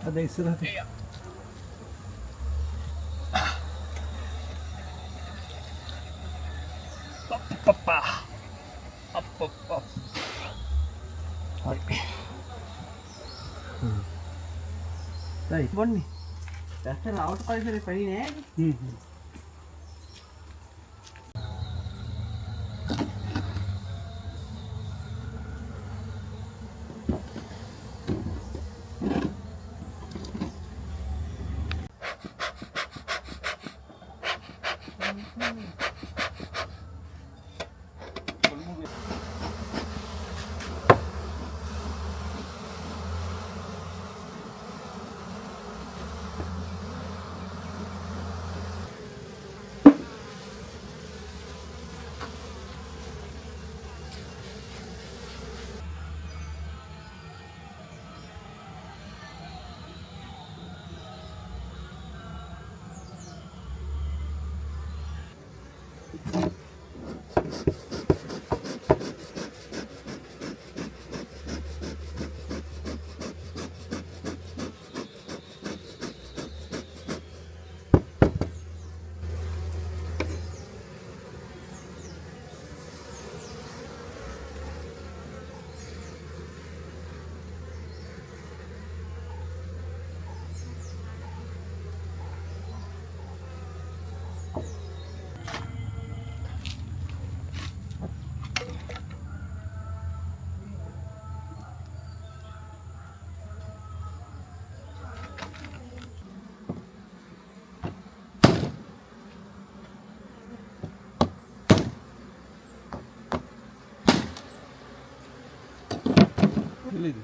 ada istirahat. Papa. Apa. Hari. Tadi bonni. Dasar out කලිසරේ පණි නෑනේ.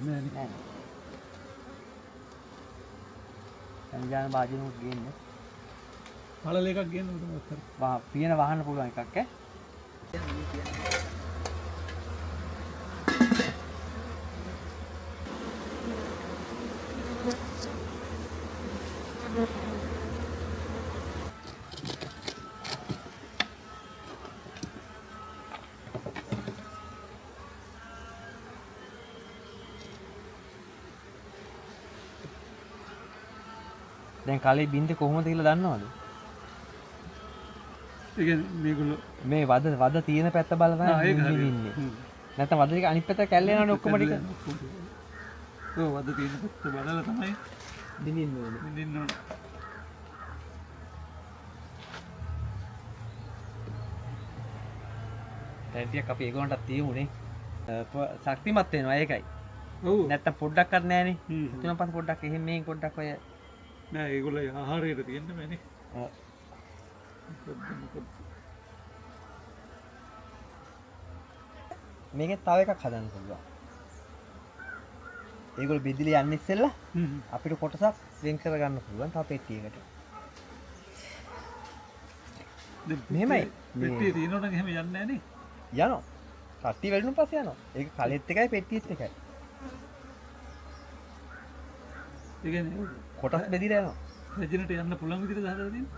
නෑ. සංජාන වාදිනුත් ගේන්නේ. පළල එකක් ගේන්න උඩ කර. පියන වහන්න පුළුවන් එකක් ඈ. දැන් කලේ බින්දේ කොහොමද කියලා දන්නවද? ඒ කියන්නේ මේගොල්ලෝ මේ වද තියෙන පැත්ත බලලා ඉන්නේ. නැත්නම් වද ටික අනිත් පැත්ත කැල්ල යනවනේ ඔක්කොම ටික. ඔව් වද තියෙන පැත්ත බලලා තමයි බින්දින්න ඕනේ. බින්දින්න ඕනේ. දැන් ටික අපි ඒගොල්ලන්ටත් තියමුනේ. ශක්තිමත් වෙනවා ඒකයි. ඔව්. නැත්නම් පොඩ්ඩක්වත් නැහනේ. තුනන් පස්සේ පොඩ්ඩක් එහෙම මේන් පොඩ්ඩක් ඔය නෑ ඒගොල්ලෝ ආහාරයට තියෙන්න බෑනේ. ඔව්. මේකේ තව එකක් හදන්න පුළුවන්. ඒගොල්ලෝ බෙදිලි යන්න ඉස්සෙල්ලා අපිට කොටසක් වෙන් කර ගන්න පුළුවන් තව පෙට්ටියකට. මෙහෙමයි. පෙට්ටිය තියෙනවනම් එහෙම යන්නේ නෑනේ. යනවා. කට්ටිය වැඩුණු පස්සේ යනවා. ඒක කලෙත් එකයි පෙට්ටියත් එකයි. ඒ කියන්නේ කොටස් බෙදිලා යනවා. රෙජිනට යන්න පුළුවන් විදිහට හදලා තියෙන්නේ.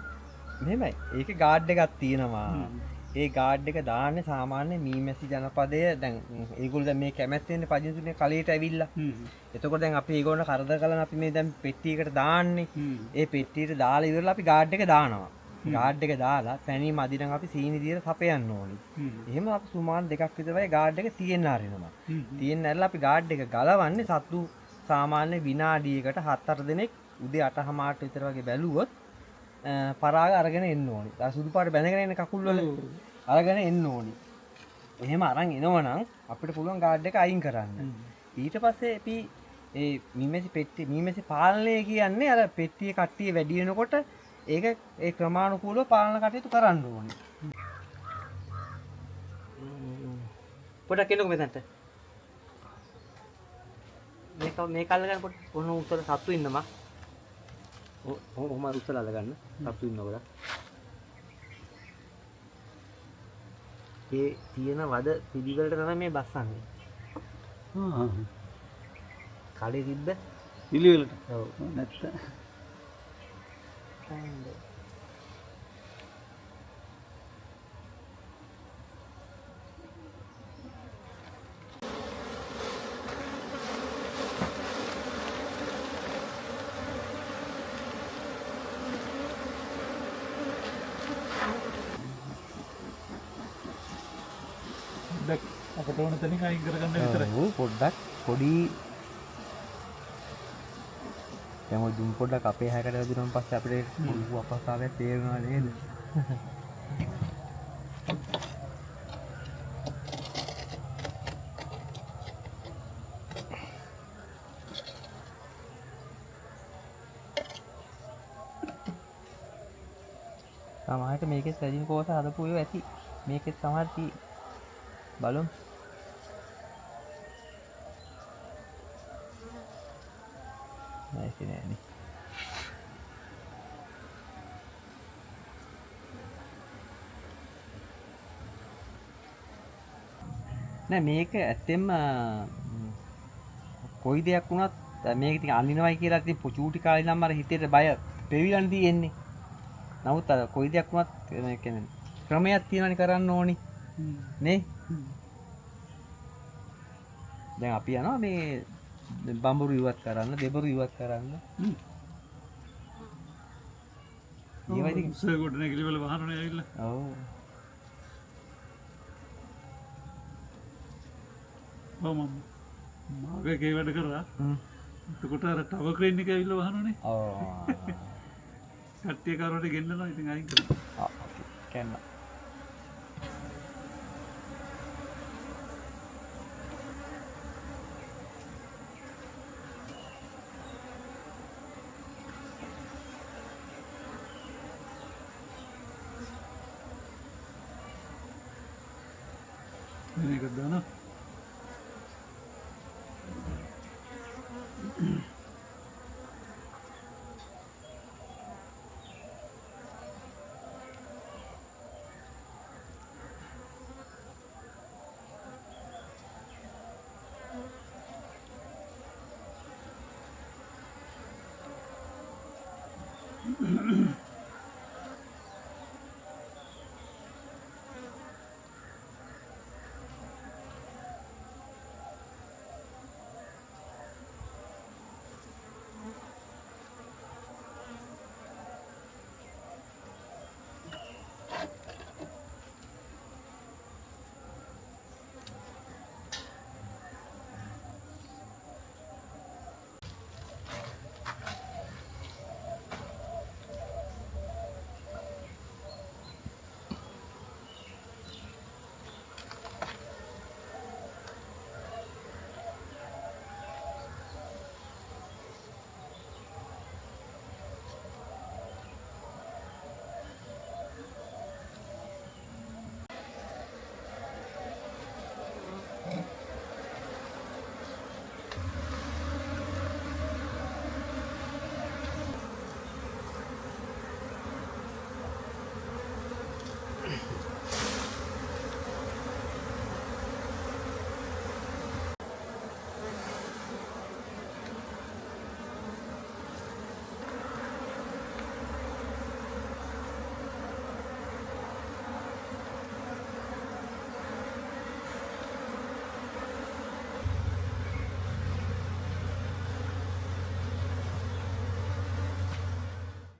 මෙහෙමයි. ඒකේ ගාඩ් එකක් තියෙනවා. ඒ ගාඩ් එක දාන්නේ සාමාන්‍ය මීමැසි ජනපදය දැන් ඒගොල්ලෝ දැන් මේ කැමැත්තෙන්නේ පදිනතුනේ කලයට ඇවිල්ලා. එතකොට දැන් අපි ඒගොල්ලෝ කරදර කරලා අපි මේ දැන් පෙට්ටියකට දාන්නේ. ඒ පෙට්ටියට දාලා ඉවරලා අපි ගාඩ් එක දානවා. ගාඩ් එක දාලා පැණි මදි නම් අපි සීනි දීලා සපයන්න ඕනි. එහෙම අපි සුමාන දෙකක් විතර වගේ ගාඩ් එක තියෙන්න ආරිනවා. තියෙන්න ඇරලා අපි ගාඩ් එක ගලවන්නේ සත්තු සාමාන්‍ය විනාඩියකට 7-8 දෙනෙක් උදේ 8:00 විතර වගේ බැලුවොත් පරාග අරගෙන එන්න ඕනි. අර සුදු පාට බැඳගෙන ඉන්න කකුල් වල අරගෙන එන්න ඕනි. එහෙම අරන් එනවනම් අපිට පුළුවන් ගාඩ් එක අයින් කරන්න. ඊට පස්සේ අපි ඒ මීමැසි පාලනය කියන්නේ අර පෙට්ටියේ කට්ටිය වැඩි වෙනකොට ඒක ඒ ක්‍රමානුකූලව පාලන කටයුතු කරන්න ඕනේ. පොඩක් එන්නකො මෙතනට. මේ කල්ල ගන්න පොඩ්ඩක් කොහොම උස්සල සත්තු ඉන්නමා. ඔහොම උස්සල අල්ල ගන්න. සත්තු ඉන්නකොට. ඒ තියෙන වද පිළිවෙලට තමයි මේ බස්සන්නේ. කලේ තිබ්බ පිළිවෙලට. ඔව්. නැත්නම් අපට ඕන තැනින් අයින් කරගන්න විතරයි. ඔව් පොඩ්ඩක් පොඩි දැන් ඔය දුම් පොඩ්ඩක් අපේ හැකට වැදුනන් පස්සේ අපිට පොඩි අපහසුතාවයක් තේරෙනවා නේද? සමහරට මේකේ සැජින් කෝස හදපු ඒවා ඇති. මේකෙත් සමහර තියෙයි. බලමු. නෑනේ. නෑ මේක ඇත්තෙන්ම කොයි දෙයක් වුණත් මේක ඉතින් අඳිනවයි කියලා ඉතින් චූටි කාලේ නම් අර හිතේට බය පෙවිලන් තියෙන්නේ. නමුත් අර කොයි දෙයක් වුණත් මේ කියන්නේ ක්‍රමයක් තියෙනවනේ කරන්න ඕනි. නේ? දැන් අපි යනවා මේ බම්බුරු ඉවත් කරන්න, දෙබරු ඉවත් කරන්න. ඒවා ඉතින් උස්සේ කොට නැගිලි වල වහනනේ ඇවිල්ලා. ඔව්. මාගේ කේ වැඩ කරා. එතකොට අර ටව ක්‍රේන් එක ඇවිල්ලා වහනනේ. ඔව්. කට්ටිය කරවට ගෙන්නනවා ඉතින් අයින් කරනවා. ආ කන්න. මේක දානවා.